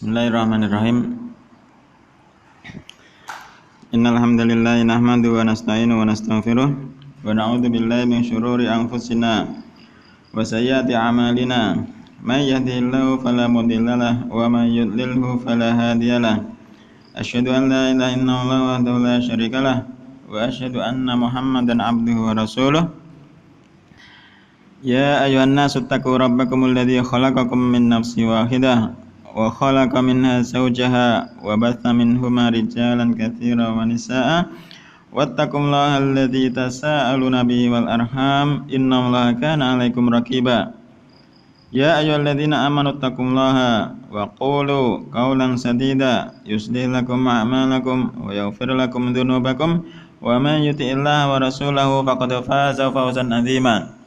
Bismillahirrahmanirrahim. Innal hamdalillah nahmaduhu wa nasta'inuhu wa nastaghfiruh wa na'udzu billahi min syururi anfusina wa sayyiati a'malina. May yahdihillahu fala mudhillalah wa may yudlilhu fala hadiyalah. Asyhadu an la ilaha illallah wahdahu la syarikalah wa asyhadu anna Muhammadan abduhu wa rasuluh. Ya ayyuhan nasu taqu rabbakumul ladzi khalaqakum min nafsin wahidah wa khalaqa minha zawjaha wa batha minhuma rijalan katsiran wa nisaa'a wattaqullaha alladzi tasaaluna bihi wal arham innallaha kana 'alaikum raqiba. Ya ayyuhalladzina amanu taqullaha wa qulu qawlan sadida yuslih lakum a'malakum wa yaghfir lakum dhunubakum wa man yuti'illaha wa rasulahu faqad faza fawzan 'azima.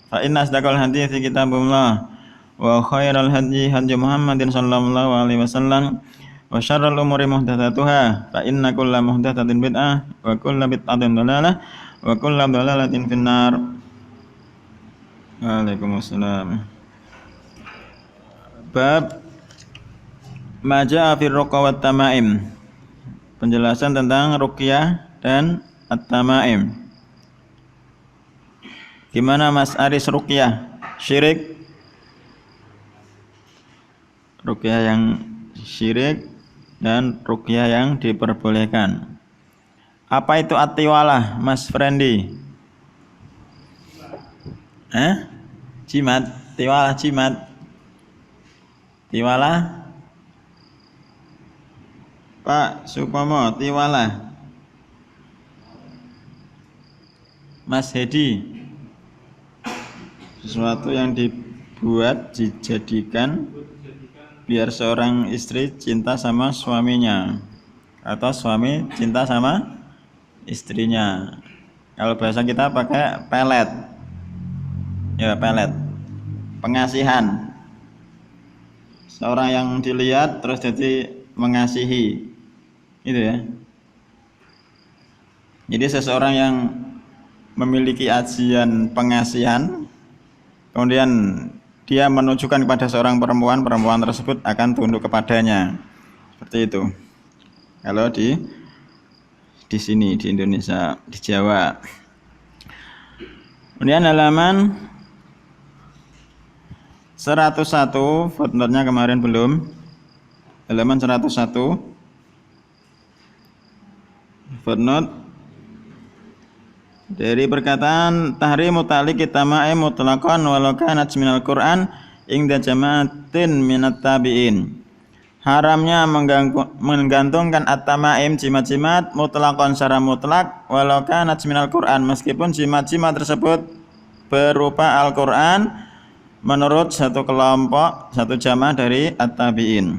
Fa inna asdaqal hadithi kitabullah wa khairal hadyi hadyi Muhammadin sallallahu alaihi wasallam wa syarrul umuri muhdatsatuha fa inna kulla muhdatsatin bid'ah wa kulla bid'atin dhalalah wa kulla dhalalatin finnar. Waalaikumsalam. Bab Maja'a fi ruqa wat tamaim. Penjelasan tentang ruqyah dan at-tamaim. Gimana Mas Aris ruqyah? Syirik? Ruqyah yang syirik dan ruqyah yang diperbolehkan. Apa itu at-tiwalah, Mas Frendi? Jimat, tiwalah jimat. Tiwalah? Pak Supomo, tiwalah. Mas Hedi, sesuatu yang dibuat, dijadikan biar seorang istri cinta sama suaminya atau suami cinta sama istrinya. Kalau bahasa kita pakai pelet. Ya, pelet. Pengasihan. Seorang yang dilihat terus jadi mengasihi. Itu ya. Jadi seseorang yang memiliki ajian pengasihan kemudian dia menunjukkan kepada seorang perempuan, perempuan tersebut akan tunduk kepadanya. Seperti itu. Kalau di sini di Indonesia, di Jawa. Kemudian halaman 101, footnote-nya kemarin belum. Halaman 101. Footnote dari perkataan tahrimu ta'liqi tama'im mutlaqan walau kanat minal Qur'an inda jama'atin minat tabi'in. Haramnya menggantungkan at-tama'im, jimat-jimat mutlaqan secara mutlak walau kanat minal Qur'an, meskipun jimat-jimat tersebut berupa Al-Qur'an menurut satu kelompok, satu jamaah dari at-tabi'in.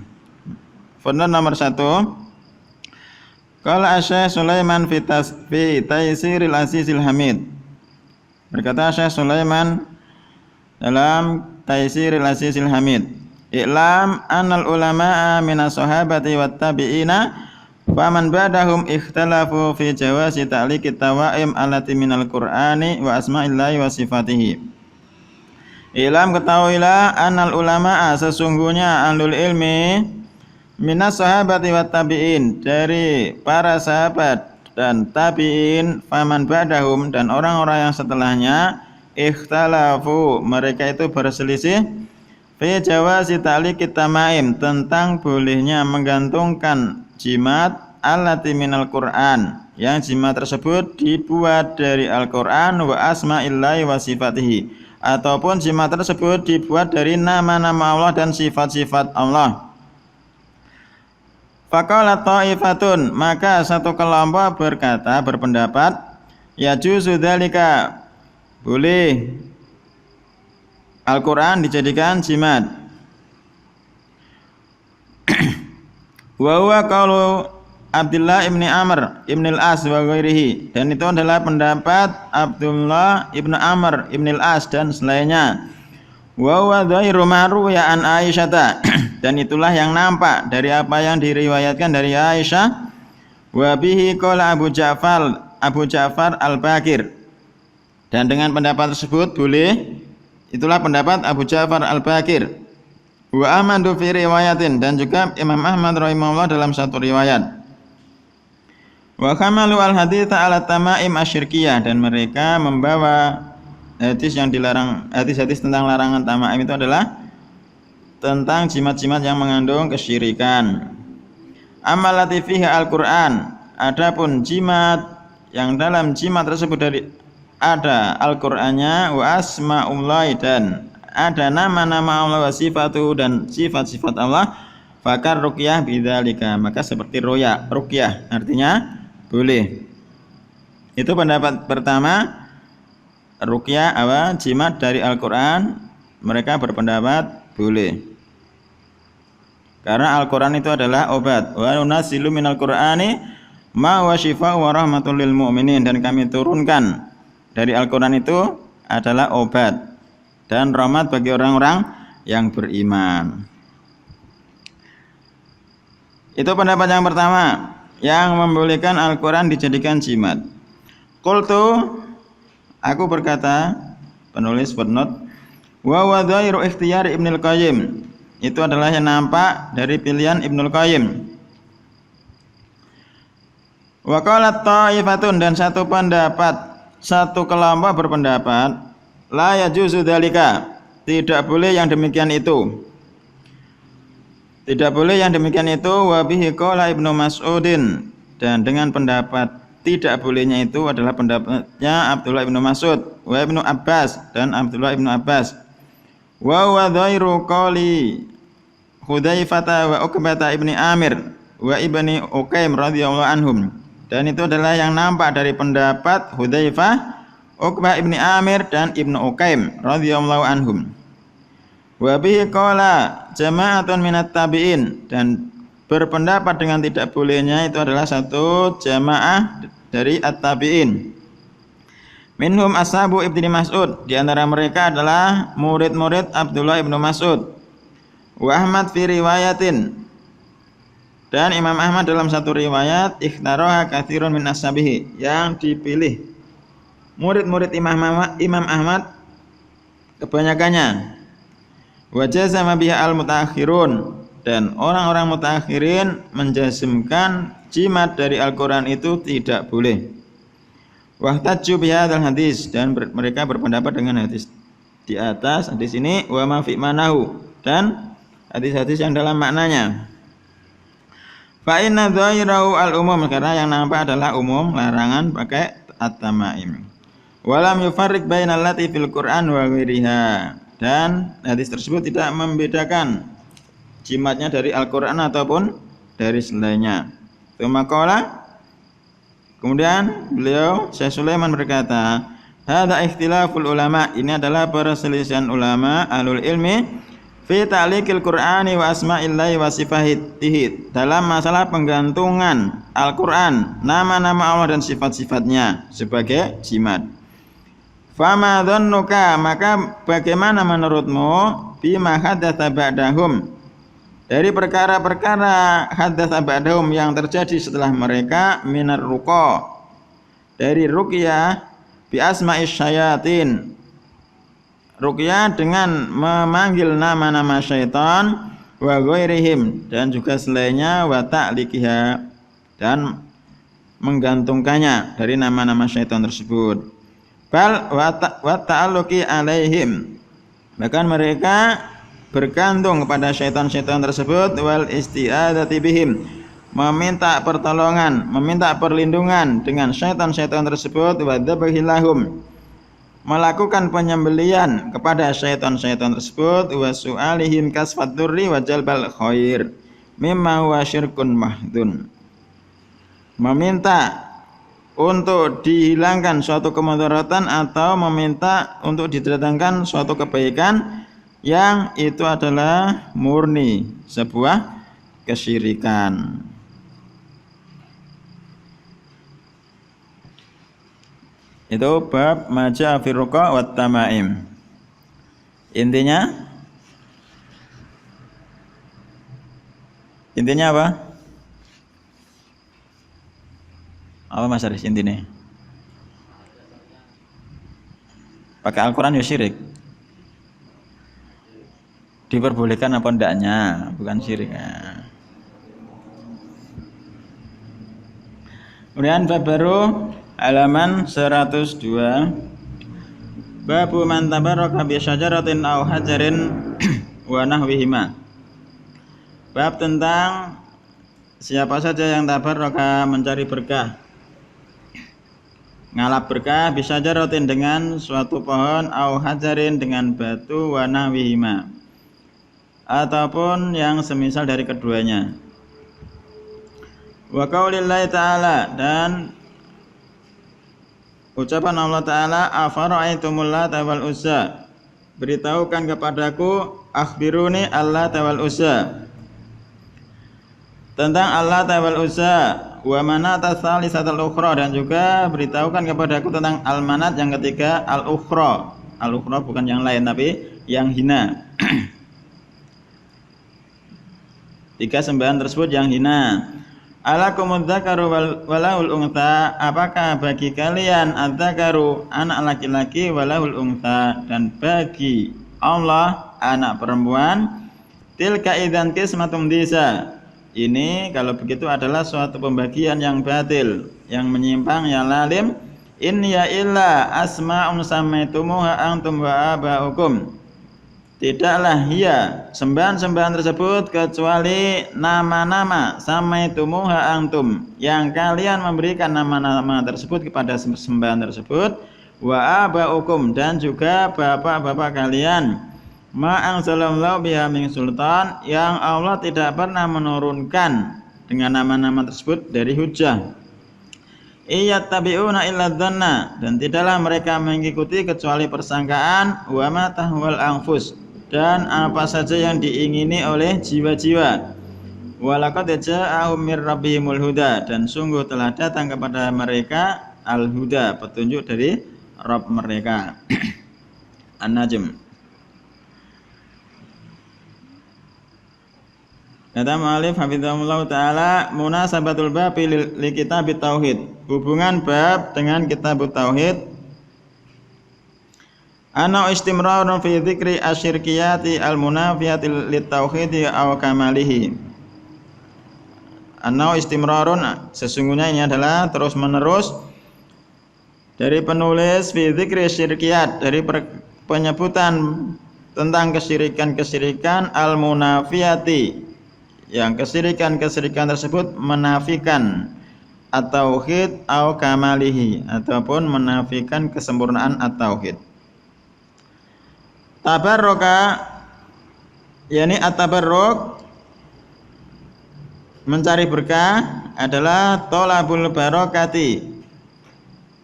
Footnote nomor 1. Qala Syekh Sulaiman fi Taisiril Azizil Hamid. Berkata Syekh Sulaiman dalam Taisiril Azizil Hamid, "I'lam annal ulama'a minas sahabati wat tabi'ina faman ba'dahum ikhtalafu fi jawazi ta'liqit tawaim allati minal Qur'ani wa asma'illahi wa sifatihi." I'lam, ketahuilah, annal ulama'a, sesungguhnya ahlul ilmi, minas sahabati wat tabi'in, dari para sahabat dan tabi'in, faman ba'dahum, dan orang-orang yang setelahnya, ikhtalafu, mereka itu berselisih, fi jawazi ta'liqit tamaim, tentang bolehnya menggantungkan jimat allati minal Qur'an, yang jimat tersebut dibuat dari Al-Qur'an, wa asma'illahi wa sifatihi, ataupun jimat tersebut dibuat dari nama-nama Allah dan sifat-sifat Allah. Faqala ta'ifatun, maka satu kelompok berkata, berpendapat, yajuzu dzalika, boleh Al-Qur'an dijadikan jimat. Wa huwa qaulu Abdullah ibni Amr ibn al-As wa ghairihi, dan itu adalah pendapat Abdullah ibn Amr ibn al-As dan selainnya. Wa huwa dhahiru ma'ruya an Aisyata, dan itulah yang nampak dari apa yang diriwayatkan dari Aisyah. Wa bihi qala Abu Ja'far Al-Bakir, dan dengan pendapat tersebut boleh, itulah pendapat Abu Ja'far Al-Bakir. Wa Ahmadu fi riwayatin, dan juga Imam Ahmad rahimahullah dalam satu riwayat. Wa kamalu al haditsa ala tamaim asyirkiyah, dan mereka membawa hadis yang dilarang, hadis-hadis tentang larangan tamaim itu adalah tentang jimat-jimat yang mengandung kesyirikan. Amalati fiha Al-Qur'an, adapun jimat yang dalam jimat tersebut dari ada Al-Qur'annya, wa asma'ullahi, dan ada nama-nama Allah, wa sifatu, dan sifat-sifat Allah, fakar ruqyah bidzalika, maka seperti ruqyah, artinya boleh. Itu pendapat pertama, ruqyah jimat dari Al-Qur'an, mereka berpendapat boleh. Karena Al-Qur'an itu adalah obat. Wa nunazzilu minal Qur'ani ma huwa syifaa'un wa rahmatul lil mu'minin, dan kami turunkan dari Al-Qur'an itu adalah obat dan rahmat bagi orang-orang yang beriman. Itu pendapat yang pertama, yang membolehkan Al-Qur'an dijadikan jimat. Qultu, aku berkata, penulis footnote, wa wadhairu ikhtiyar Ibnul Qayyim, itu adalah yang nampak dari pilihan Ibnul Qayyim. Wa qalat ta'ifatun, dan satu kelompok berpendapat, la yajuzu dzalika, tidak boleh yang demikian itu. Tidak boleh yang demikian itu. Wa bihi qala Ibnu Mas'udin, dan dengan pendapat tidak bolehnya itu adalah pendapatnya Abdullah Ibnu Mas'ud, wa Ibnu Abbas, dan Abdullah Ibnu Abbas. Wa huwa dhairu qali Hudzaifah wa Uqbah ibni Amir wa ibni Uqaim radhiyallahu anhum, dan itu adalah yang nampak dari pendapat Hudzaifah, Uqbah ibni Amir, dan Ibnu Uqaim radhiyallahu anhum. Wa bihi qala jama'atun minat tabi'in, dan berpendapat dengan tidak bolehnya itu adalah satu jamaah dari at-tabi'in. Minhum ashabu Ibnu Mas'ud, di antara mereka adalah murid-murid Abdullah Ibnu Mas'ud. Wa Ahmad fi riwayatin, dan Imam Ahmad dalam satu riwayat, ikhtaraha katsirun min ashabihi, yang dipilih murid-murid Imam Ahmad kebanyakannya. Wa jazama biha al-mutaakhirun, dan orang-orang mutaakhirin menjazmkan jimat dari Al-Qur'an itu tidak boleh. Wahtajju bihadzal hadis, dan mereka berpendapat dengan hadis di atas, hadis ini, wa ma fi manahu, dan hadis-hadis yang dalam maknanya. Fa inna dhairahu al-umum, karena yang nampak adalah umum, larangan pakai at-tamaim. Walam yufarriq bainal lati fil Qur'an wa ghairiha, dan hadis tersebut tidak membedakan jimatnya dari Al-Qur'an ataupun dari selainnya. Tsumaqala, kemudian beliau Syekh Sulaiman berkata, hadza ikhtilaful ulama, ini adalah perselisihan ulama ahlul ilmi fi ta'liqil Qur'ani wa asma'illahi wa sifatihi, dalam masalah penggantungan Al-Qur'an, nama-nama Allah dan sifat-sifatnya sebagai jimat. Fama dhannuka, maka bagaimana menurutmu, bima hadatsa ba'dahum, dari perkara-perkara hadatsa ba'dahum yang terjadi setelah mereka, minar ruqa, dari ruqyah, bi asma'is syayatin, ruqyah dengan memanggil nama-nama syaitan, wa ghairihim, dan juga selainnya, wa ta'liqiha, dan menggantungkannya dari nama-nama syaitan tersebut. Bal wa ta'alluqi alaihim, bahkan mereka bergantung kepada syaitan-syaitan tersebut, wal isti'adzati bihim, meminta pertolongan, meminta perlindungan dengan syaitan-syaitan tersebut, wa dzabhi lahum, melakukan penyembelian kepada syaitan-syaitan tersebut, wa su'alihim kasfad durri wa jalbal khair mimma huwa syirkun mahdun, meminta untuk dihilangkan suatu kemudaratan atau meminta untuk didatangkan suatu kebaikan yang itu adalah murni sebuah kesyirikan. Itu bab maja fi ruqa wat tamaim. Intinya apa? Apa Mas Aris intinya? Pakai Al-Qur'an ya syirik. diperbolehkan apa ndaknya, bukan syirik. Nah. Kemudian bab baru halaman 102. Babu man tabarraka bi syajaratin aw hajarin wa nahwihima. Bab tentang siapa saja yang tabarraka mencari berkah, ngalap berkah bi syajaratin dengan suatu pohon, aw hajarin dengan batu, wa nahwihima ataupun yang semisal dari keduanya. Wa qaulillahi ta'ala, dan ucapan Allah Ta'ala, afara'aitumul Lata wal Uzza, beritahukan kepadaku, akhbiruni Allata wal Uzza, tentang Allata wal Uzza, wa manata tsalisatal ukhra, dan juga beritahukan kepadaku tentang al-manat yang ketiga, al-ukhra. Al-ukhra bukan yang lain tapi yang hina. Tiga sembahan tersebut yang hina. Alakumud dzakaru walahul untha, apakah bagi kalian adzakaru anak laki-laki, walahul untha, dan bagi Allah anak perempuan. Tilka idzan qismatum disa, ini kalau begitu adalah suatu pembagian yang batil, yang menyimpang, yang lalim. In ya illa asma'un samaitumuha antum wa aba'ukum, tidaklah ia sembahan-sembahan tersebut kecuali nama-nama samaitumuha antum, yang kalian memberikan nama-nama tersebut kepada sembahan tersebut, wa aba'ukum, dan juga bapak-bapak kalian, ma anzalallahu biha min sultan, yang Allah tidak pernah menurunkan dengan nama-nama tersebut dari hujjah. Iyattabi'una illa dhanna, dan tidaklah mereka mengikuti kecuali persangkaan, wa ma tahwal anfus, dan apa saja yang diingini oleh jiwa-jiwa. Walaqad ja'ahum mir rabbihimul huda, dan sungguh telah datang kepada mereka al-huda, petunjuk dari Rabb mereka. An-Najm. Kata mu'allif hafizahullah ta'ala, munasabatul bab li kitab tauhid, hubungan bab dengan kitab tauhid. Ana istimrarun fi dzikri asyirkiyati al-munafiyati lit-tauhidi aw kamalihi. Ana istimrarun, sesungguhnya ini adalah terus menerus dari penulis fi dzikri syirkiyat, dari penyebutan tentang kesyirikan-kesyirikan al-munafiyati, yang kesyirikan-kesyirikan tersebut menafikan at-tauhid aw kamalihi, ataupun menafikan kesempurnaan at-tauhid. Tabarroka, yakni at-tabarruk, mencari berkah, adalah tolabul barokati,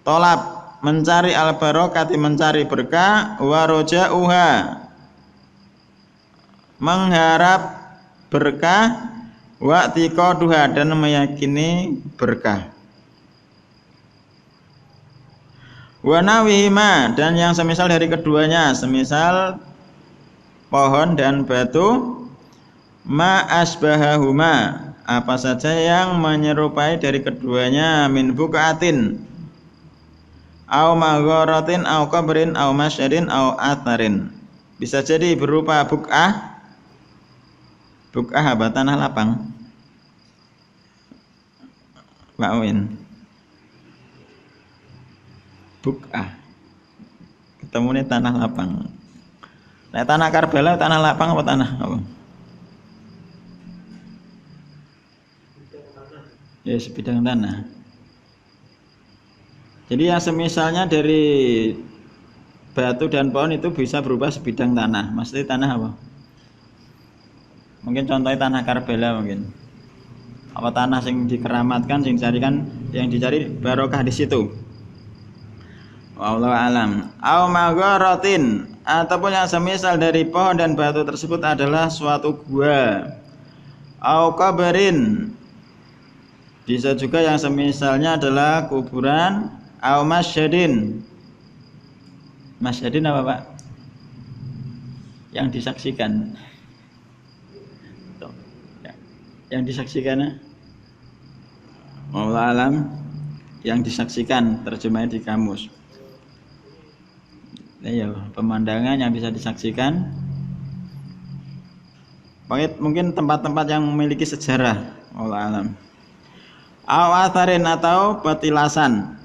tolab, mencari al-barokati, mencari berkah, wa roja'uha, mengharap berkah, wa tiqaduha, dan meyakini berkah. Wa nawihima, dan yang semisal dari keduanya, semisal pohon dan batu, ma asbahahuma, apa saja yang menyerupai dari keduanya, min buk'atin au magharatin au qabrin au masyadin au atharin, bisa jadi berupa buk'ah. Buk'ah apa? Tanah lapang, Pak Win. Buk'ah ketemunya tanah lapang. Nah, tanah Karbala tanah lapang apa tanah apa? Ya, sebidang tanah. Jadi yang semisalnya dari batu dan pohon itu bisa berubah sebidang tanah. Maksudnya tanah apa? Mungkin contohnya tanah Karbala mungkin. Apa tanah yang dikeramatkan, yang dicari barokah di situ. Wallahu alam. Au magharatin, ataupun yang semisal dari pohon dan batu tersebut adalah suatu gua. Au qabrin, bisa juga yang semisalnya adalah kuburan. Au masyadin. Masyadin apa, Pak? Yang disaksikan. Yang disaksikan, wallahu alam, yang disaksikan, terjemahnya di kamus. Ya, pemandangan yang bisa disaksikan. Mungkin tempat-tempat yang memiliki sejarah. Wallahu alam. Awatharin atau petilasan.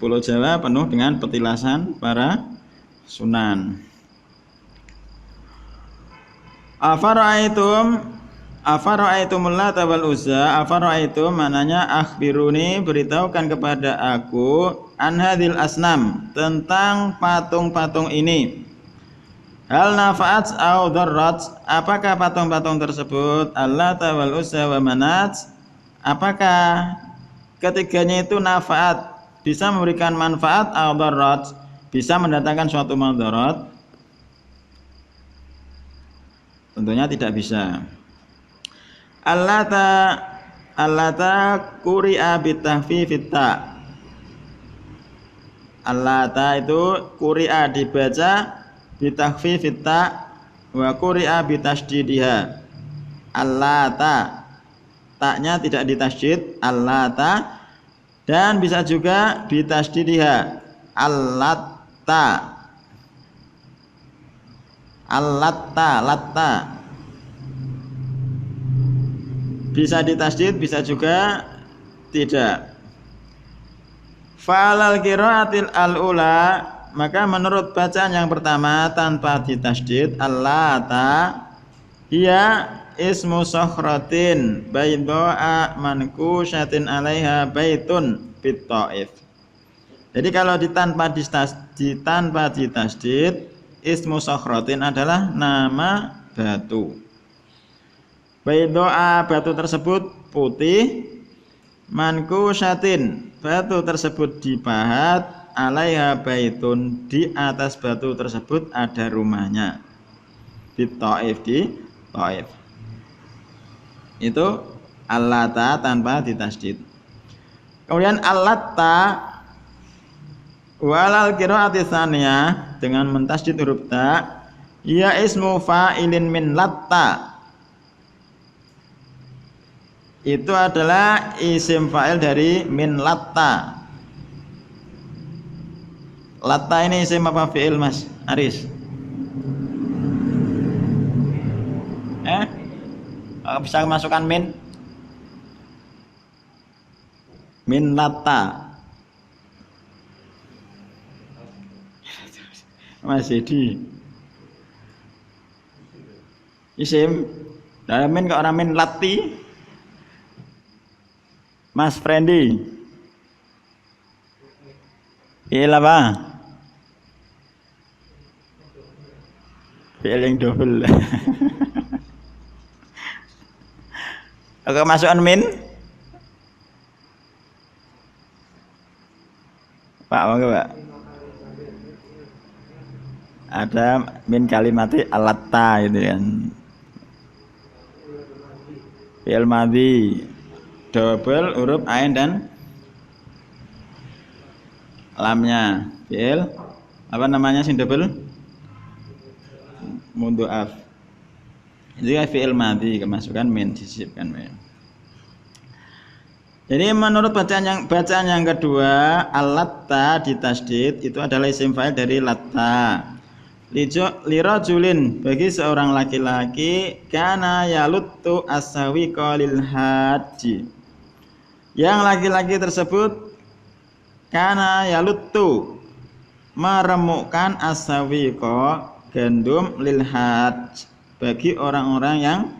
Pulau Jawa penuh dengan petilasan para sunan. Afara'aitumul Lata wal Uzza. Afara'aitum mananya akhbiruni, beritahukan kepada aku, an hadhil asnam, tentang patung-patung ini. Hal nafa'at au darrat, apakah patung-patung tersebut Al-Lata wal Uzza wa Manat, apakah ketiganya itu nafaat, bisa memberikan manfaat, au darrat, bisa mendatangkan suatu madarat? Tentunya tidak bisa. Allata quri'a bitahfifit ta. Allata itu quri'a dibaca bitahfifit ta wa quri'a bitasdidiha. Allata, taknya tidak ditasydid, allata, dan bisa juga bitasdidiha, allatta. Latta. Bisa ditasydid, bisa juga tidak. Fa'alal qiraatil al-ula, maka menurut bacaan yang pertama tanpa ditasydid, allata hiya ismu sokhratin bayda'a mankusyatin 'alaiha baitun bit Thaif. Jadi kalau tanpa ditasydid, ismu sokhratin adalah nama batu. Baydoa, batu tersebut putih. Mankusyatin, batu tersebut dipahat. Alaiha baitun, di atas batu tersebut ada rumahnya. Di Thaif, di Thaif. Itu allata tanpa ditasydid. Kemudian allatta walal qiraati tsaniyah, dengan mentasydid huruf ta, ya ismu fa'ilin min latta, itu adalah isim fa'il dari min latta. Latta ini isim apa fi'il, Mas Aris? Bisa masukkan min latta. Masih di isim dalam min, ke orang min lati. Mas Frendi, fi'il apa? Fi'il yang double. Oke, masukkan min. Pak, monggo Pak. Ada min kalimati alatta gitu kan. Fi'il madhi double huruf ain dan lamnya. Fi'il apa namanya sing double? Mudhoaf. Itu ya fi'il madhi, kemasukan min, disisipkan min. Jadi menurut bacaan yang kedua, alatta ditasydid itu adalah isim fa'il dari latta. Lirajulin, bagi seorang laki-laki, kana yaluttu as-sawiqa lil haji. Yang laki-laki tersebut kana yaluttu, meremukkan as-sawiqa, gandum, lil haj, bagi orang-orang yang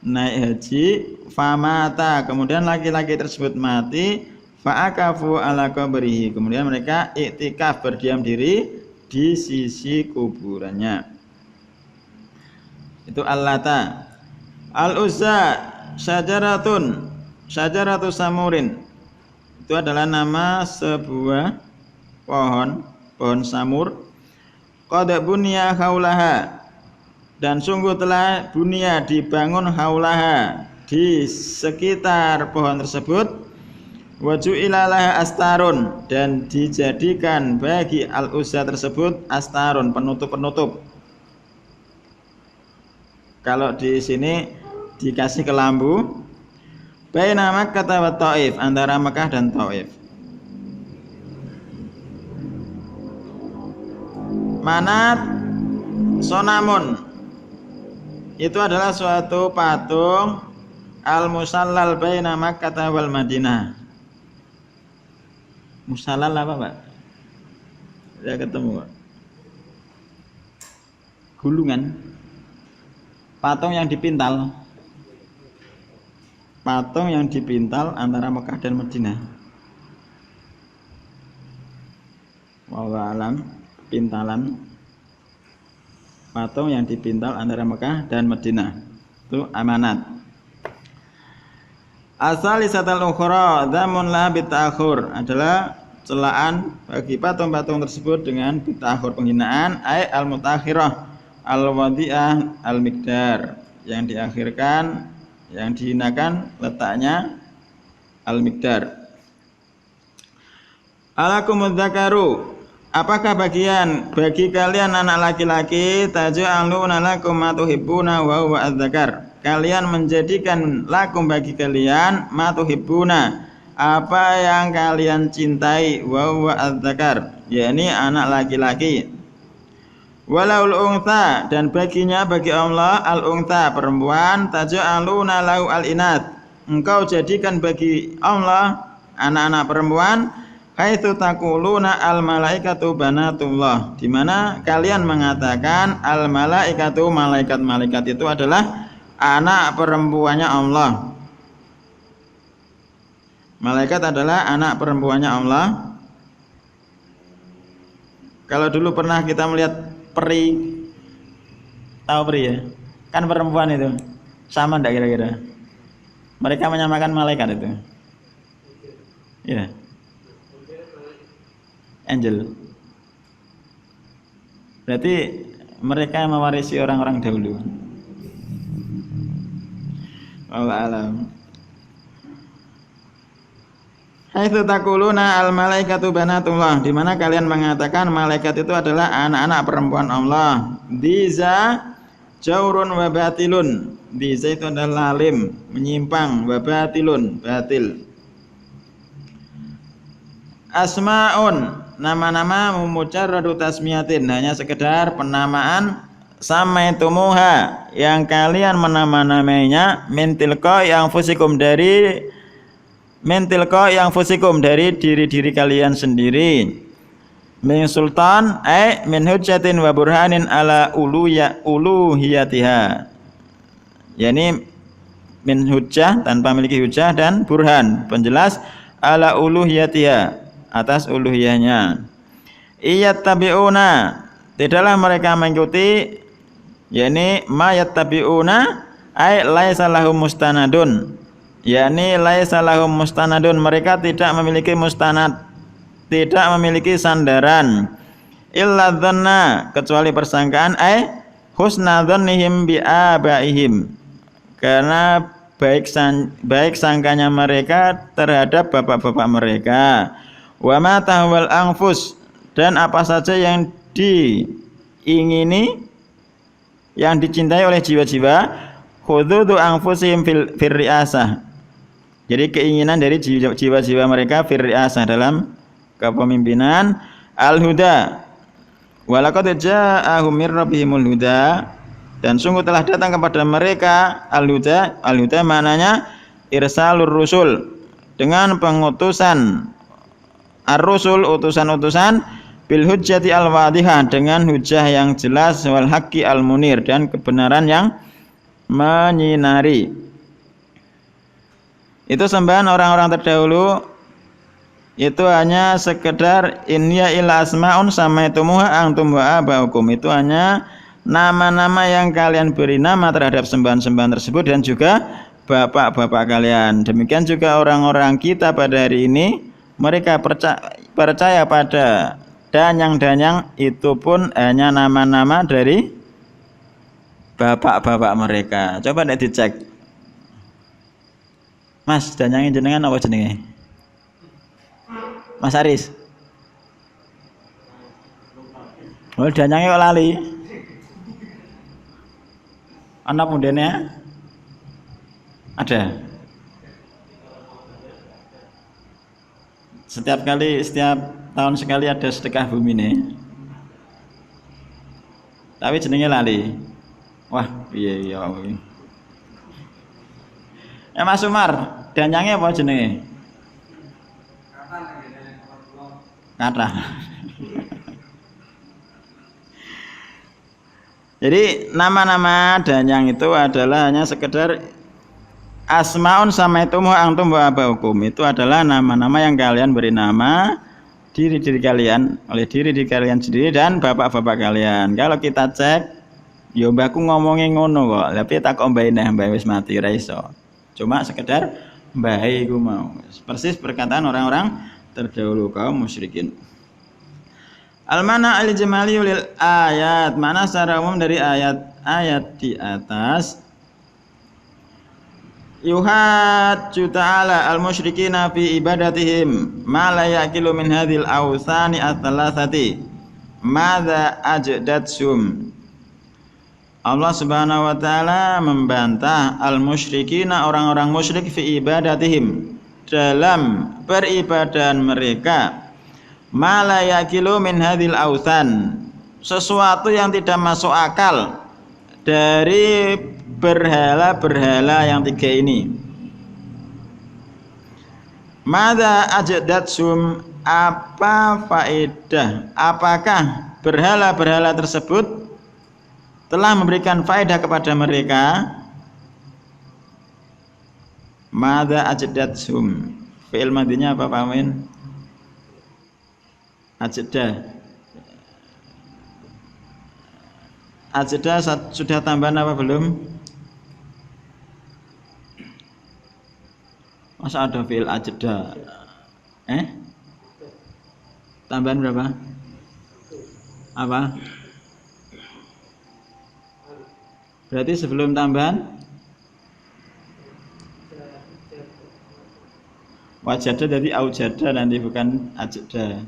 naik haji. Famata, kemudian laki-laki tersebut mati. Fa'akafu ala qabrihi, kemudian mereka iktikaf, berdiam diri di sisi kuburannya. Itu allata. Al-Uzza syajaratu samurin, itu adalah nama sebuah pohon samur. Qad bunya haulaha, dan sungguh telah bunya dibangun haulaha, di sekitar pohon tersebut. Waju'ila laha astarun, dan dijadikan bagi al-Uzza tersebut astarun, penutup-penutup. Kalau di sini dikasih kelambu. Baina Makkah wa Thaif, antara Makkah dan Thaif. Manat sonamun, itu adalah suatu patung al-musallal baina Makkah wal Madinah. Musallal apa, Pak? Saya ketemu, Pak. Gulungan. Patung yang dipintal. Patung yang dipintal antara Mekah dan Madinah. Wallahu alam, pintalan patung yang dipintal antara Mekah dan Madinah. Itu amanat. Asalisatul ukhra dzamun la bita'khur adalah celaan bagi patung-patung tersebut dengan bita'khur, penghinaan ai al-mutakhirah al-wadi'ah al-miqdar, yang diakhirkan, yang dihinakan letaknya al-miqdar. Alakumudz dzakaru, apakah bagi kalian anak laki-laki, taj'aluna lakum ma tuhibbuna wa huwa adz-dzakar, kalian menjadikan lakum bagi kalian ma tuhibbuna, apa yang kalian cintai, wa huwa adz-dzakar, yakni anak laki-laki. Walaul untha, dan baginya, bagi Allah, al untha perempuan, taj'aluna lahu al inat, engkau jadikan bagi Allah anak-anak perempuan, haitsu taquluna al malaikatu banatullah, di mana kalian mengatakan al malaikatu, malaikat-malaikat itu adalah anak perempuannya Allah. Malaikat adalah anak perempuannya Allah. Kalau dulu pernah kita melihat peri, tahu peri ya? Kan perempuan itu, sama enggak kira-kira? Mereka menyamakan malaikat itu. Ya. Angel. Berarti mereka mewarisi orang-orang dahulu. Wallahu alam. Haitsu taquluna al malaikatu banatullah, di mana kalian mengatakan malaikat itu adalah anak-anak perempuan Allah. Diza jaurun wa batilun. Diza itu adalah lalim, menyimpang, wa batilun, batil. Asmaun, nama-nama mujarradu tasmiyatin, hanya sekedar penamaan. Samaitumuha, yang kalian menama-namainya, min tilqa yang fusikum, dari mentilko yang fusikum, dari diri-diri kalian sendiri. Min sultan ay min hujjatin wa burhanin ala uluhiyatiha, yakni min hujjah, tanpa memiliki hujjah, dan burhan, penjelas, ala uluhiyatiha, atas uluhiyahnya. Iyattabi'una, tidaklah mereka mengikuti, yakni ma yattabi'una ay laisa lahum mustanadun, yakni laisa lahum mustanadun, mereka tidak memiliki mustanad, tidak memiliki sandaran. Illa dhanna, kecuali persangkaan, ay husna dhannihim bi abaihim, karena baik sangkanya mereka terhadap bapak-bapak mereka. Wa ma tahwal anfus, dan apa saja yang diingini, yang dicintai oleh jiwa-jiwa. Khududu anfusihim fil riasah, jadi keinginan dari jiwa-jiwa mereka, fir riasah, dalam kepemimpinan. Al-huda, walaqad ja'ahum mir rabbihimul huda, dan sungguh telah datang kepada mereka al-huda. Al-huda maknanya irsalur rusul, dengan pengutusan, ar-rusul, utusan-utusan, bil hujjati al-wadihah, dengan hujjah yang jelas, wal haqqi al-munir, dan kebenaran yang menyinari. Itu sembahan orang-orang terdahulu itu hanya sekedar inya ila asmaun samaitumuha antum wa abaukum, itu hanya nama-nama yang kalian beri nama terhadap sembahan-sembahan tersebut, dan juga bapak-bapak kalian. Demikian juga orang-orang kita pada hari ini, mereka percaya pada danyang-danyang, itu pun hanya nama-nama dari bapak-bapak mereka. Coba nek dicek, Mas, danyangin jenengan apa jenenge? Mas Aris. Oh, danyangnya kok lali. Anak mudanya ada. Setiap tahun sekali ada sedekah bumi nih. Tapi jenenge lali. Wah, piye ya. Mas Umar, danyange apa jenenge? Kata. Jadi nama-nama danyang itu adalah hanya sekedar asmaun samaitumu antum wa abaukum. Itu adalah nama-nama yang kalian beri nama diri kalian oleh diri kalian sendiri dan bapak-bapak kalian. Kalau kita cek, yo mbahku ngomongin ngono kok, tapi tak kok mbah wis mati ra iso. Cuma sekedar mbah iku mau. Persis perkataan orang-orang terdahulu kaum musyrikin. Al-mana al-jamali lil ayat, mana secara umum dari ayat di atas. Yuhajju ta'ala al-musyrikina fi ibadatihim ma la yaqilu min hadhil awsani ats-tsalatsati madza ajdatsum. Allah Subhanahu wa taala membantah al-musyrikina, orang-orang musyrik fi ibadatihim, dalam peribadahan mereka, ma la yaqilu min hadhil awsan, sesuatu yang tidak masuk akal dari berhala-berhala yang tiga ini. Madza ajdatsum, apa faedah, apakah berhala-berhala tersebut telah memberikan faedah kepada mereka? Madza ajdatsum, fi'il madhinya apa Pak Amin? Ajda sudah tambahan apa belum? Masa ada fi'il ajda? Tambahan berapa? Apa? Berarti sebelum tambahan wajada, jadi aujada nanti, bukan ajda.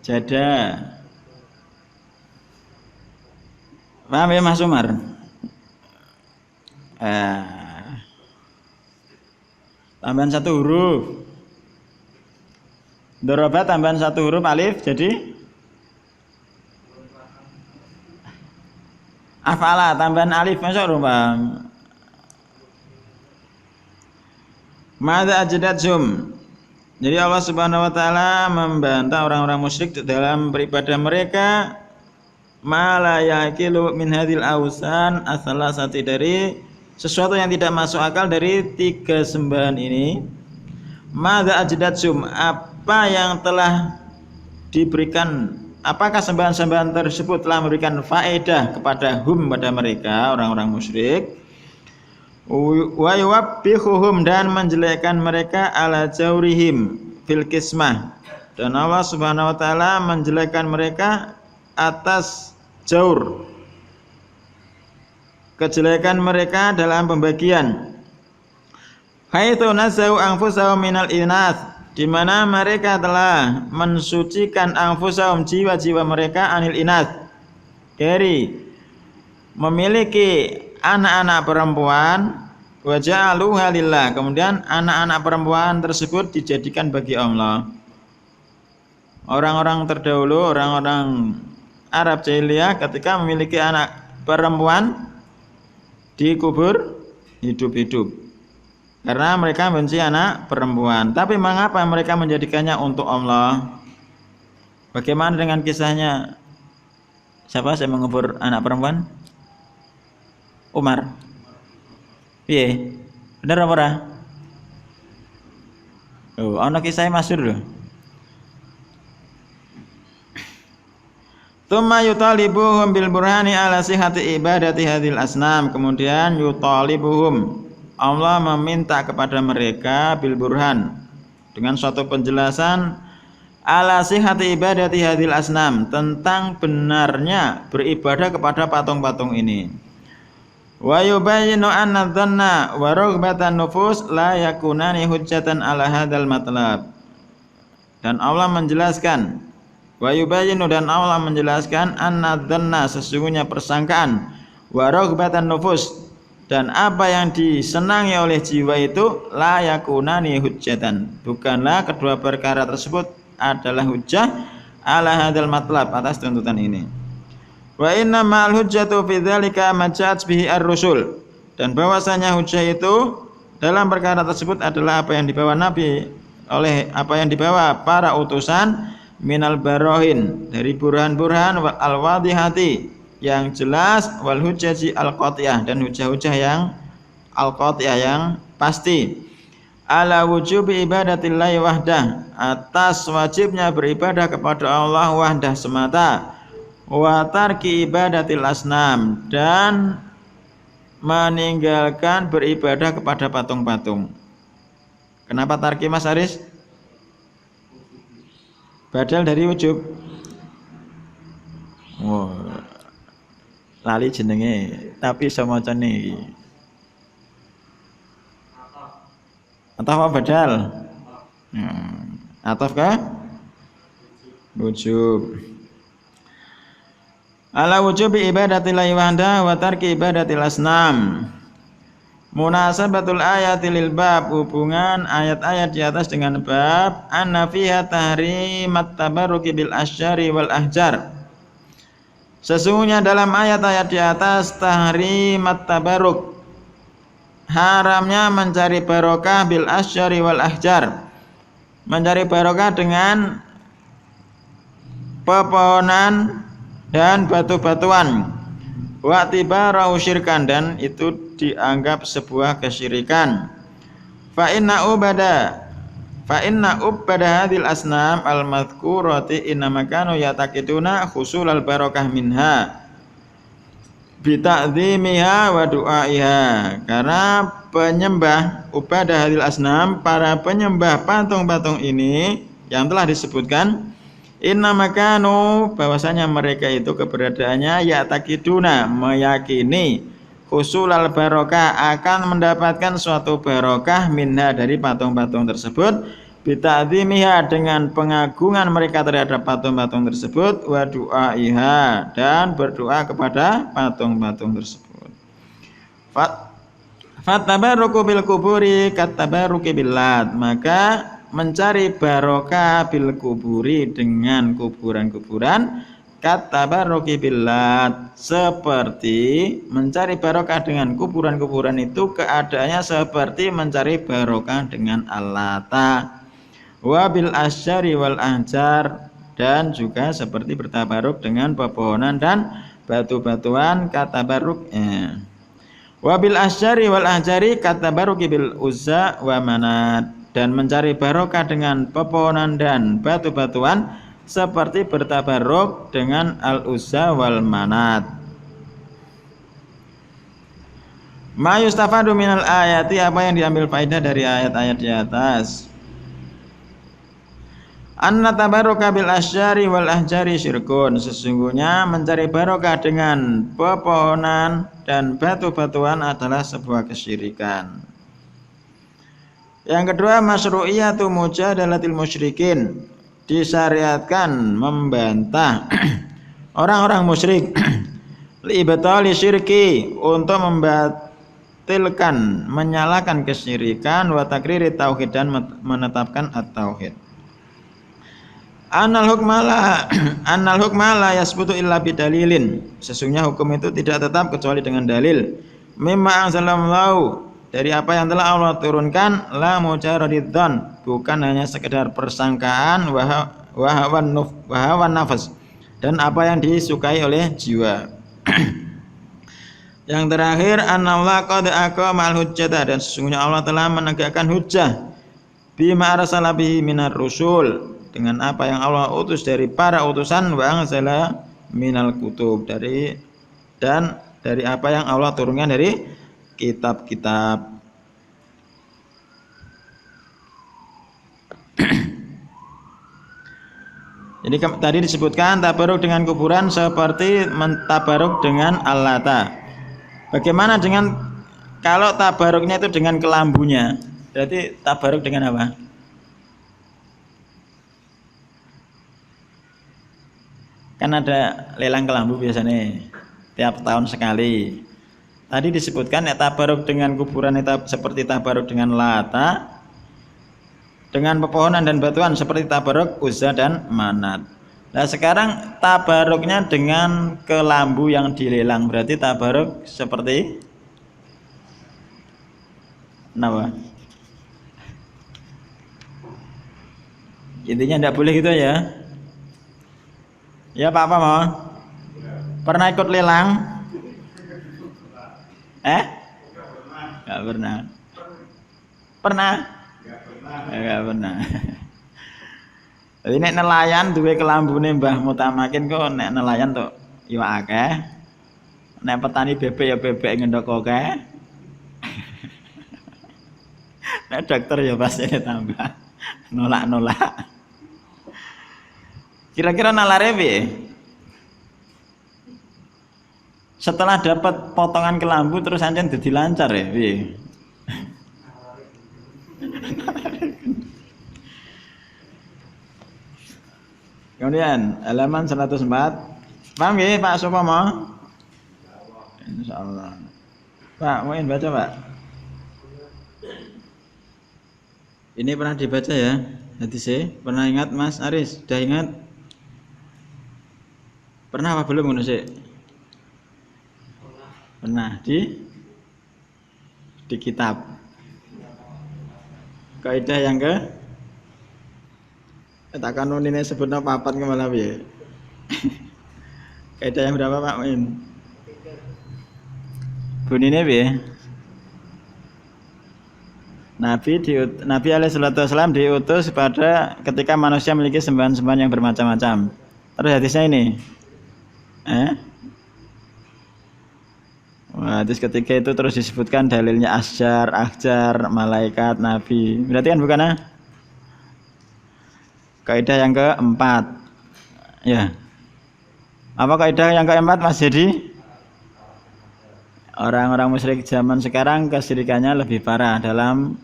Jada. Paham ya Mas Umar? Tambahan satu huruf. Doroba tambahan satu huruf alif jadi afala, tambahan alif, masuk rumah. Madza ajdatsum. Jadi Allah Subhanahu wa taala membantah orang-orang musyrik dalam beribadah mereka, ma la yaqilu min hadhil awsan ats-tsalatsati, dari sesuatu yang tidak masuk akal dari tiga sembahan ini. Madza ajdatsum, apa yang telah diberikan, apakah sembahan-sembahan tersebut telah memberikan faedah kepada pada mereka, orang-orang musyrik. Wa yuwabbihuhum, dan menjelekkan mereka ala jaurihim fil qismah, dan Allah Subhanahu wa taala menjelekkan mereka atas jaur, kejelekan mereka dalam pembagian. Haitsu nazau anfusahum minal inath, di mana mereka telah mensucikan anfusahum, jiwa-jiwa mereka, anil inath, dari memiliki anak-anak perempuan, wa ja'aluha lillah, kemudian anak-anak perempuan tersebut dijadikan bagi Allah. Orang-orang terdahulu, orang-orang Arab jahiliyah, ketika memiliki anak perempuan dikubur hidup-hidup karena mereka benci anak perempuan. Tapi mengapa mereka menjadikannya untuk Allah? Bagaimana dengan kisahnya? Siapa yang mengubur anak perempuan? Umar. Piye? Bener apa ora? Oh, ana kisah masyhur lho. Tsumma yutalibuhum bil burhani ala sihhati ibadati hadhil asnam. Kemudian yutalibuhum, Allah meminta kepada mereka bil burhan, dengan suatu penjelasan, ala sihhati ibadati hadhil asnam, tentang benarnya beribadah kepada patung-patung ini. Wa yubayyinu anna dhanna wa raghbatan nufus la yakunani hujjatan ala hadzal matlab. Dan Allah menjelaskan, wa yubayyinu, dan Allah menjelaskan, anna dhanna, sesungguhnya persangkaan, wa raghbatan nufus, dan apa yang disenangi oleh jiwa itu, la yakunani hujjatan, bukanlah kedua perkara tersebut adalah hujjah ala hadzal matlab, atas tuntutan ini. Wa inna ma'al hujjatu fi dzalika majat bihi ar-rusul. Dan bahwasanya hujjah itu dalam perkara tersebut adalah apa yang dibawa Nabi oleh apa yang dibawa para utusan minal barohin dari burhan-burhan wal al-wadihati yang jelas wal hujjaji al-qat'iyah dan hujjah-hujjah yang al-qat'iyah yang pasti ala wujubi ibadatillahi wahdah atas wajibnya beribadah kepada Allah wahdah semata wa tarki ibadatil asnam dan meninggalkan beribadah kepada patung-patung. Kenapa tarki Mas Aris? Badal dari wujub. Oh, lali jenenge tapi sama nih. Atau apa badal? Atau ke wujub. Ala wujubi ibadatillahi wahda wa tarki ibadatil asnam. Munasabatul ayati lil bab, hubungan ayat-ayat di atas dengan bab anna fiha tahrimat tabarruki bil asyari wal ahjar. Sesungguhnya dalam ayat-ayat di atas tahrimat tabarruk, haramnya mencari barokah bil asyari wal ahjar, mencari barokah dengan pepohonan dan batu-batuan. Wa tibarau syirkan, dan itu dianggap sebuah kesyirikan. Fa inna ubada hadhil asnam al madhkurati inna makanu yataqiduna khusul al barakah minha bi ta'dhimiha wa du'aiha. Karena penyembah ubadah hadhil asnam, para penyembah patung-patung ini yang telah disebutkan, inna makanu, bahwasanya mereka itu keberadaannya ya'taqiduna, meyakini husulal barokah, akan mendapatkan suatu barokah minha, dari patung-patung tersebut, bita'dzimiha, dengan pengagungan mereka terhadap patung-patung tersebut, wa du'aiha, dan berdoa kepada patung-patung tersebut. Fattabaruku bil kuburi kattabaruki billat, maka mencari barokah bil kuburi, dengan kuburan-kuburan, kattabaruki billat, seperti mencari barokah dengan kuburan-kuburan itu keadaannya seperti mencari barokah dengan Allata, wa bil asyari wal ahjar, dan juga seperti bertabaruk dengan pepohonan dan batu-batuan, katabaruk wa bil asyari wal ahjari katabaruki bil uzza wa manat, dan mencari barokah dengan pepohonan dan batu-batuan seperti bertabaruk dengan al-uzza wal manat. Ma yustafadu minal ayati, apa yang diambil faedah dari ayat-ayat di atas. Anna tabaruka bil asyari wal ahjari syirkun, sesungguhnya mencari barokah dengan pepohonan dan batu-batuan adalah sebuah kesyirikan. Yang kedua, masyru'iyatu mujadalatil musyrikin, disyariatkan membantah orang-orang musyrik, li'ibtali syirki, untuk membatilkan, menyalakan kesyirikan, wa takriri tauhid, dan menetapkan at-tauhid. Annal hukma la yasbutu illa bidalilin, sesungguhnya hukum itu tidak tetap kecuali dengan dalil. Mimma anzalallahu, dari apa yang telah Allah turunkan, la mujarradidzan, bukan hanya sekedar persangkaan, wahawan nafas, dan apa yang disukai oleh jiwa. Yang terakhir, anallah qad aqamal hujjata, dan sesungguhnya Allah telah menegakkan hujjah, bima arsala bihi minar rusul, dengan apa yang Allah utus dari para utusan, wa anzala minal kutub, dari apa yang Allah turunkan dari kitab-kitab. Jadi tadi disebutkan tabaruk dengan kuburan seperti tabaruk dengan Allata. Bagaimana dengan kalau tabaruknya itu dengan kelambunya? Berarti tabaruk dengan apa? Kan ada lelang kelambu biasanya tiap tahun sekali. Tadi disebutkan ya, tabaruk dengan kuburan itu seperti tabaruk dengan Lata, dengan pepohonan dan batuan seperti tabaruk Uzza dan Manat. Nah sekarang tabaruknya dengan kelambu yang dilelang, berarti tabaruk seperti apa? Intinya tidak boleh gitu ya. Ya Pak apa mau? Pernah ikut lelang? Gak pernah. Pernah? Gak pernah. Jadi nek nelayan duwe kelambune Mbah Mutamakin kok nek nelayan tuh yo akeh. Nek petani bebek ya bebek ngendok akeh. Nek dokter ya pasti tambah nolak-nolak. Kira-kira nalare piye? Setelah dapat potongan kelambu terus ancen dadi lancar ya piye? Kemudian halaman 104. Paham nggih Pak Supomo? Insyaallah. Pak, mau baca Pak? Ini pernah dibaca ya hadisnya? Pernah ingat Mas Aris? Sudah ingat? Pernah apa belum ngono sih? Pernah di kitab. Kaidah yang ke takkan ini sebutnya papat ke malah piye? Kaidah yang berapa Pak Min? Bunine piye? Nabi alaihissalam diutus pada ketika manusia memiliki sembahan-sembahan yang bermacam-macam. Terus hadisnya ini. Wah, terus ketika itu terus disebutkan dalilnya asjar, ahjar, malaikat, nabi. Berarti kan bukan kaidah yang keempat. Ya. Apa kaidah yang keempat Mas Jadi? Orang-orang musyrik zaman sekarang kesyirikannya lebih parah dalam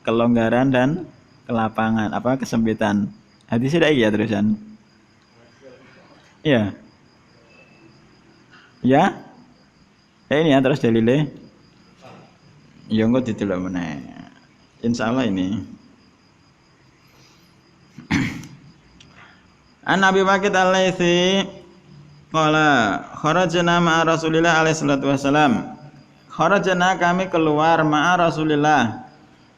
kelonggaran dan kelapangan, kesempitan. Hadisnya tidak ya terusan. Iya. Ya. Ini ya terus dalilnya. Ya engko didelok meneh. Insyaallah ini. An Abi Bakit Al-Laitsi qala kharajna ma'a Rasulillah alaihi salatu wasalam. Kharajna kami keluar ma'a Rasulillah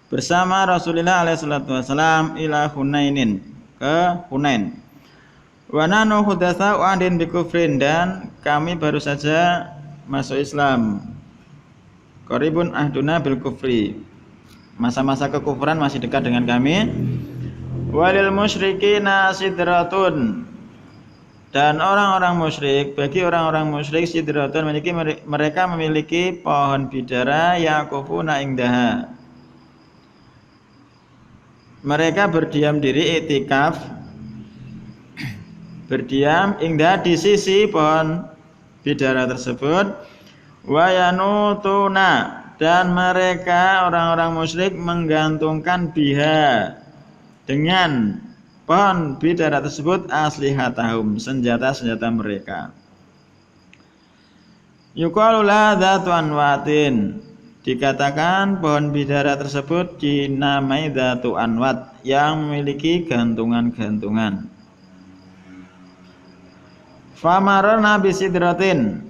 bersama Rasulullah alaihi salatu wasalam ila Hunainin, ke Hunain. Wa nanu hudatsa wa'din bi kufrin, dan kami baru saja masuk Islam. Qaribun ahduna bil kufri, masa-masa kekufuran masih dekat dengan kami. Walil musyrikina sidratun, dan orang-orang musyrik, bagi orang-orang musyrik sidratun mereka memiliki pohon bidara yaqufuna indaha. Mereka berdiam diri iktikaf, berdiam indah di sisi pohon bidara tersebut. Wayanutuna, dan mereka orang-orang musyrik menggantungkan biha, dengan pohon bidara tersebut aslihatahum, senjata-senjata mereka. Yuqalu la dzatu anwatin, dikatakan pohon bidara tersebut dinamai dzatu anwat, yang memiliki gantungan-gantungan. Famarna bisidratin,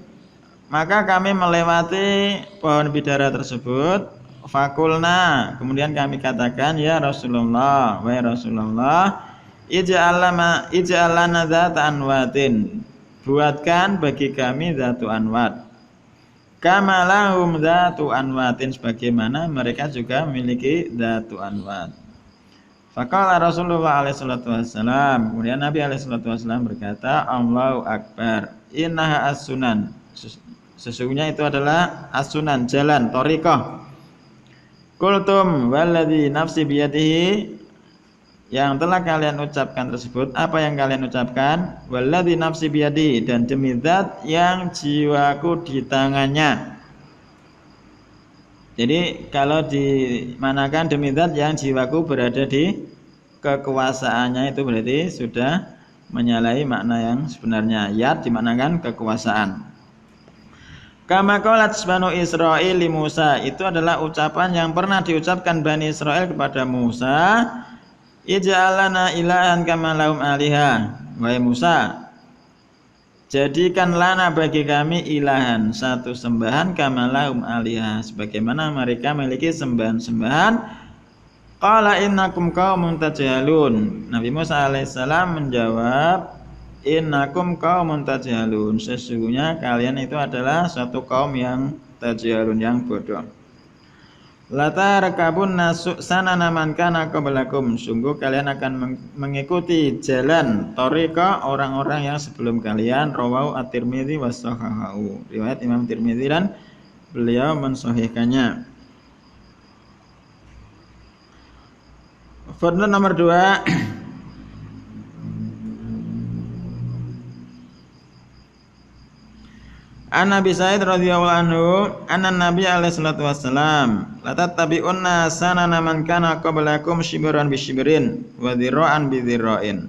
maka kami melewati pohon bidara tersebut. Fakulna, kemudian kami katakan, ya Rasulullah, wahai Rasulullah, ij'alana dzata anwatin, buatkan bagi kami dzatu anwat. Kama lahum dzatu anwatin, sebagaimana mereka juga memiliki dzatu anwat. Faqala Rasulullah alaihi salatu wassalam, kemudian Nabi alaihi salatu wassalam berkata, Allahu akbar, innaha as-sunan, sesungguhnya itu adalah as-sunan, jalan, thariqah. Qultum walladzi nafsi biyadihi, yang telah kalian ucapkan tersebut. Apa yang kalian ucapkan? Walladzi nafsi biyadihi, dan demi zat yang jiwaku di tangannya. Jadi kalau dimanakan demi zat yang jiwaku berada di kekuasaannya, itu berarti sudah menyalahi makna yang sebenarnya. Yad dimanakan kekuasaan. Kama qalat Banu Israil li Musa, itu adalah ucapan yang pernah diucapkan Bani Israel kepada Musa. Ij'alana ilahan kama lahum aliha, wahai Musa, jadikan lana bagi kami ilahan satu sembahan kamalahum alihah, sebagaimana mereka memiliki sembahan-sembahan. Qala innakum qaumun tajhalun. Nabi Musa alaihissalam menjawab, innakum qaumun tajhalun, sesungguhnya kalian itu adalah suatu kaum yang tajhalun, yang bodoh. Lata rekabun nasuk sana naman kana qablakum, sungguh kalian akan mengikuti jalan thariqa orang-orang yang sebelum kalian. Rawahu at-Tirmidzi wa sahahahu, riwayat Imam Tirmidzi dan beliau mensahihkannya. Footnote nomor 2. An Nabi Sa'id radhiyallahu anhu anna Nabi alaihi salatu wassalam la tattabi'unna sanana man kana qablakum shibran bi shibrin wa dhira'an bi dhira'in.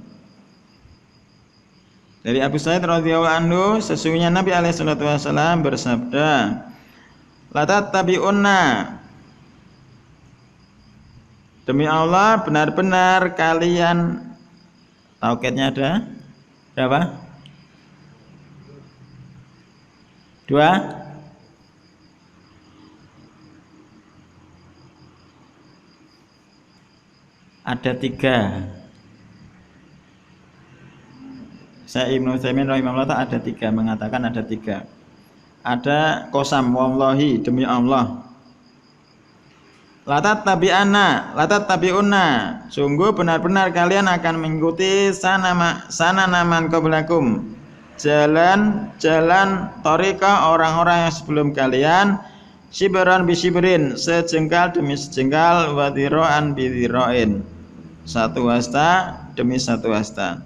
Dari Abu Sa'id radhiyallahu anhu, sesungguhnya Nabi alaihi salatu wassalam bersabda, la tattabi'unna, demi Allah benar-benar kalian, taukidnya ada berapa? 2. Ada 3. Saya Ibnu Utsaimin rahimahullah ada 3, mengatakan ada 3. Ada qasam, wallahi, demi Allah. Latat tabi'unna, sungguh benar-benar kalian akan mengikuti sana naman qablakum, jalan thariqa orang-orang yang sebelum kalian, shibran bi shibrin, sejengkal demi sejengkal, wa dhira'an bi dhira'in, satu hasta demi satu hasta.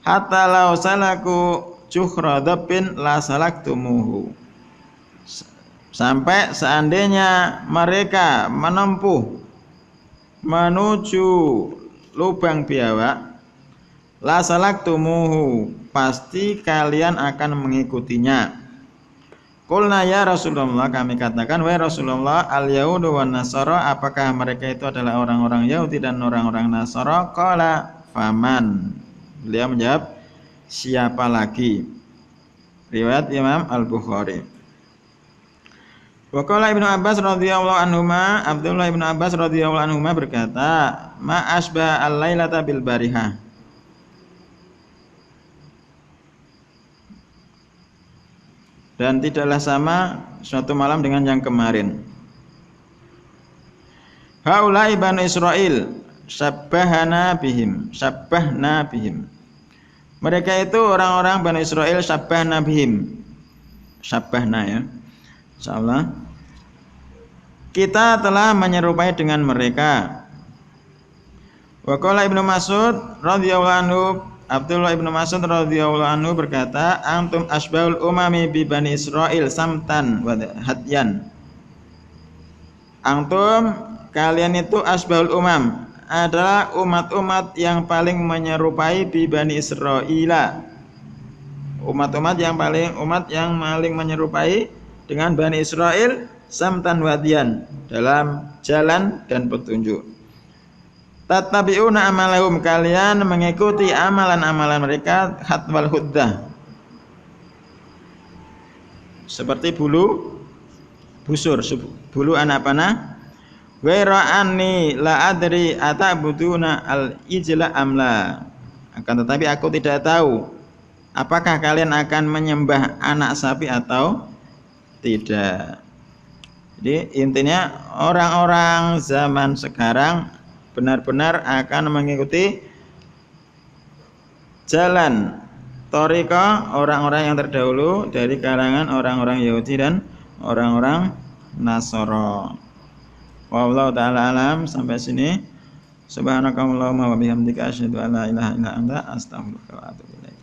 Hatta law salaku juhra dhabbin la salaktumuhu, sampai seandainya mereka menempuh menuju lubang biawak, la salaktumuhu, pasti kalian akan mengikutinya. Qulna ya Rasulullah, kami katakan wahai Rasulullah, al yahudu wan nasara, apakah mereka itu adalah orang-orang Yahudi dan orang-orang Nasara? Qala faman, beliau menjawab, siapa lagi? Riwayat Imam Al-Bukhari. Wa qala Ibnu Abbas radhiyallahu anhuma, Abdullah Ibnu Abbas radhiyallahu anhuma berkata, ma asbah al-lailata bil barihah, dan tidaklah sama suatu malam dengan yang kemarin. Haulai bani Israil syabbahna bihim, mereka itu orang-orang Bani Israil, syabbahna bihim, syabbahna ya, insyaallah kita telah menyerupai dengan mereka. Wa qala Ibnu Mas'ud radhiyallahu anhu, Abdullah Ibnu Mas'ud radhiyallahu anhu berkata, antum asbahul umami bi Bani Israil samtan wa hadyan. Antum, kalian itu asbahul umam, adalah umat-umat yang paling menyerupai bi Bani Israila, umat yang paling menyerupai dengan Bani Israil, samtan wadian, dalam jalan dan petunjuk. Tattabi'una amalahum, kalian mengikuti amalan-amalan mereka, hatwal huddah, seperti bulu busur, bulu anak panah. Waira anni la adri atabuduna al-ijla amla, akan tetapi aku tidak tahu apakah kalian akan menyembah anak sapi atau tidak. Jadi intinya orang-orang zaman sekarang benar-benar akan mengikuti jalan thariqa orang-orang yang terdahulu dari kalangan orang-orang Yahudi dan orang-orang Nasara. Wallahu ta'ala alam. Sampai sini. Subhanakallahumma wa bihamdika asyhadu an la ilaha illa anta, astaghfiruka wa atubu ilaik.